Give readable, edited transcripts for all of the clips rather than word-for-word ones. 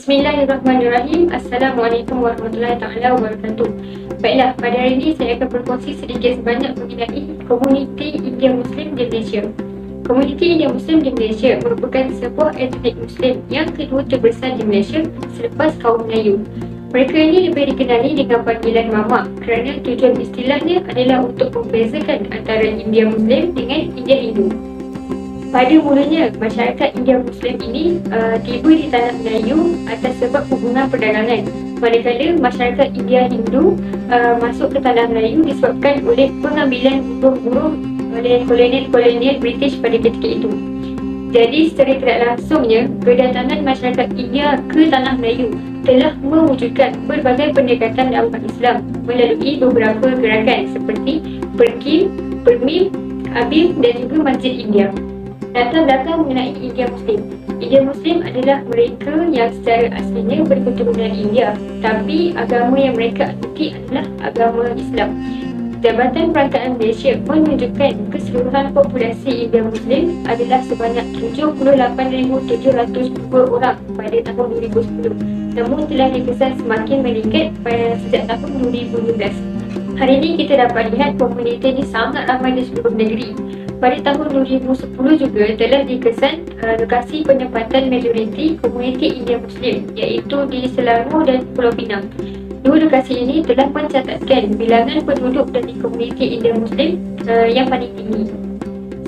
Bismillahirrahmanirrahim. Assalamualaikum warahmatullahi taala wabarakatuh. Baiklah, pada hari ini saya akan berkongsi sedikit sebanyak mengenai komuniti India Muslim di Malaysia. Komuniti India Muslim di Malaysia merupakan sebuah etnik Muslim yang kedua terbesar di Malaysia selepas kaum Melayu. Mereka ini lebih dikenali dengan panggilan Mamak kerana tujuan istilahnya adalah untuk membezakan antara India Muslim dengan India Hindu. Pada mulanya, masyarakat India Muslim ini tiba di tanah Melayu atas sebab hubungan perdagangan. Manakala masyarakat India Hindu masuk ke tanah Melayu disebabkan oleh pengambilan buruh-buruh oleh kolonial British pada ketika itu. Jadi secara tidak langsungnya, kedatangan masyarakat India ke tanah Melayu telah mewujudkan berbagai pendekatan dakwah Islam melalui beberapa gerakan seperti Perkim, Permim, Abim dan juga Masjid India. Latar belakang mengenai India Muslim. India Muslim adalah mereka yang secara aslinya berketurunan India, tapi agama yang mereka ikuti adalah agama Islam. Jabatan Perangkaan Malaysia menunjukkan keseluruhan populasi India Muslim adalah sebanyak 78,702 orang pada tahun 2010, namun telah dikesan semakin meningkat sejak tahun 2012. Hari ini kita dapat lihat komuniti ini sangat ramai di seluruh negeri. Pada tahun 2010 juga telah dikesan lokasi penempatan majoriti komuniti India Muslim, iaitu di Selangor dan Pulau Pinang. Dua lokasi ini telah mencatatkan bilangan penduduk dari komuniti India Muslim yang paling tinggi.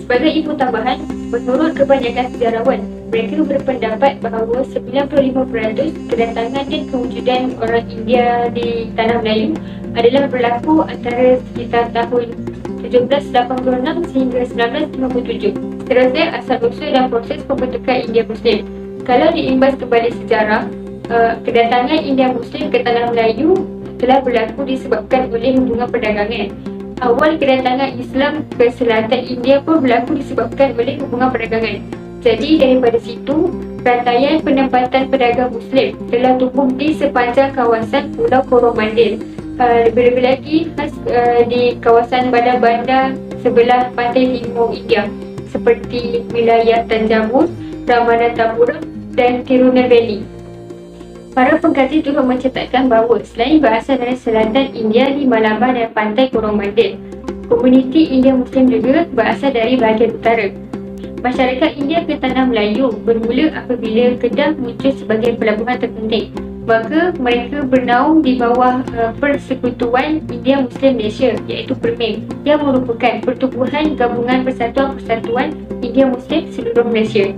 Sebagai info tambahan, menurut kebanyakan sejarawan, mereka berpendapat bahawa 95% kedatangan dan kewujudan orang India di Tanah Melayu adalah berlaku antara sekitar tahun 1786 sehingga 1957. Seterusnya, asal-usul dan proses pembentukan India Muslim. Kalau diimbas kepada sejarah, kedatangan India Muslim ke Tanah Melayu telah berlaku disebabkan oleh hubungan perdagangan. Awal kedatangan Islam ke selatan India pun berlaku disebabkan oleh hubungan perdagangan. Jadi daripada situ, rantaian penempatan pedagang Muslim telah tumbuh di sepanjang kawasan Pulau Coromandel. Lebih-lebih lagi di kawasan bandar-bandar sebelah pantai timur India seperti wilayah Tanjamur, Ramanathapuram dan Tirunelveli. Para pengkaji juga mencatatkan bahawa selain berasal dari selatan India di Malabar dan pantai Coromandel, komuniti India Muslim juga berasal dari bahagian utara. Masyarakat India ke Tanah Melayu bermula apabila Kedah muncul sebagai pelabuhan terpenting. Maka mereka bernaung di bawah Persekutuan India Muslim Malaysia, iaitu PERMIM, yang merupakan pertubuhan gabungan persatuan-persatuan India Muslim seluruh Malaysia.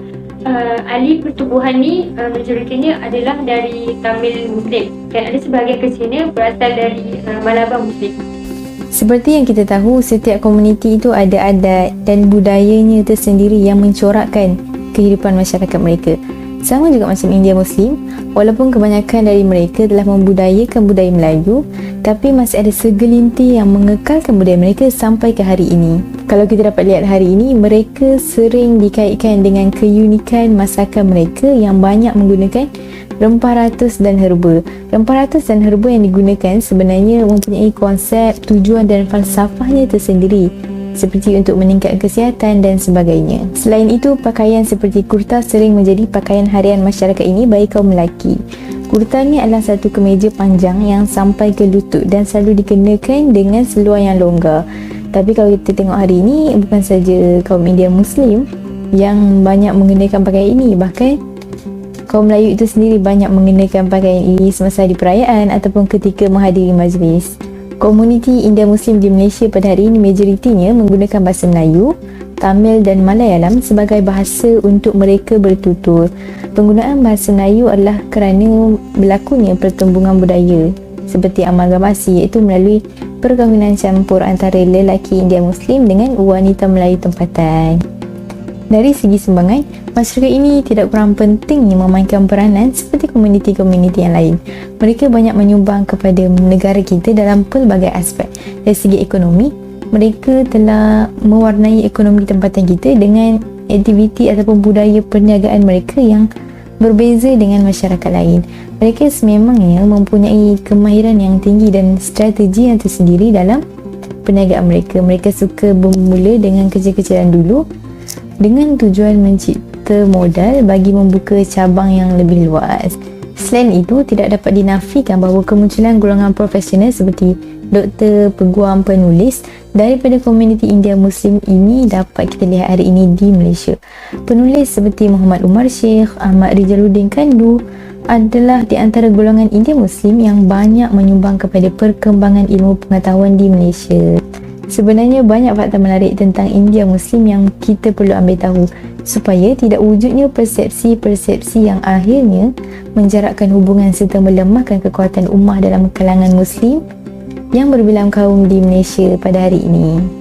Ahli pertubuhan ni majoritinya adalah dari Tamil Muslim dan ada sebahagian kecilnya berasal dari Malabar Muslim. Seperti yang kita tahu, setiap komuniti itu ada adat dan budayanya tersendiri yang mencorakkan kehidupan masyarakat mereka. Sama juga macam India Muslim, walaupun kebanyakan dari mereka telah membudayakan budaya Melayu, tapi masih ada segelintir yang mengekalkan budaya mereka sampai ke hari ini. Kalau kita dapat lihat hari ini, mereka sering dikaitkan dengan keunikan masakan mereka yang banyak menggunakan rempah ratus dan herba. Rempah ratus dan herba yang digunakan sebenarnya mempunyai konsep, tujuan dan falsafahnya tersendiri, seperti untuk meningkatkan kesihatan dan sebagainya. Selain itu, pakaian seperti kurta sering menjadi pakaian harian masyarakat ini bagi kaum lelaki. Kurta ni adalah satu kemeja panjang yang sampai ke lutut dan selalu dikenakan dengan seluar yang longgar. Tapi kalau kita tengok hari ini, bukan saja kaum India Muslim yang banyak mengenakan pakaian ini, bahkan kaum Melayu itu sendiri banyak mengenakan pakaian ini semasa di perayaan ataupun ketika menghadiri majlis. Komuniti India Muslim di Malaysia pada hari ini majoritinya menggunakan bahasa Melayu, Tamil dan Malayalam sebagai bahasa untuk mereka bertutur. Penggunaan bahasa Melayu adalah kerana berlakunya pertumbungan budaya seperti amalgamasi, iaitu melalui perkahwinan campur antara lelaki India Muslim dengan wanita Melayu tempatan. Dari segi sumbangan, masyarakat ini tidak kurang pentingnya memainkan peranan seperti komuniti-komuniti yang lain. Mereka banyak menyumbang kepada negara kita dalam pelbagai aspek. Dari segi ekonomi, mereka telah mewarnai ekonomi tempatan kita dengan aktiviti ataupun budaya perniagaan mereka yang berbeza dengan masyarakat lain. Mereka sememangnya mempunyai kemahiran yang tinggi dan strategi yang tersendiri dalam perniagaan mereka. Mereka suka bermula dengan kecil-kecilan dulu dengan tujuan mencipta modal bagi membuka cabang yang lebih luas. Selain itu, tidak dapat dinafikan bahawa kemunculan golongan profesional seperti doktor, peguam, penulis daripada komuniti India Muslim ini dapat kita lihat hari ini di Malaysia. Penulis seperti Muhammad Umar Sheikh, Ahmad Rijaluddin Kandu adalah di antara golongan India Muslim yang banyak menyumbang kepada perkembangan ilmu pengetahuan di Malaysia. Sebenarnya banyak fakta menarik tentang India Muslim yang kita perlu ambil tahu supaya tidak wujudnya persepsi-persepsi yang akhirnya menjarakkan hubungan serta melemahkan kekuatan ummah dalam kalangan Muslim yang berbilang kaum di Malaysia pada hari ini.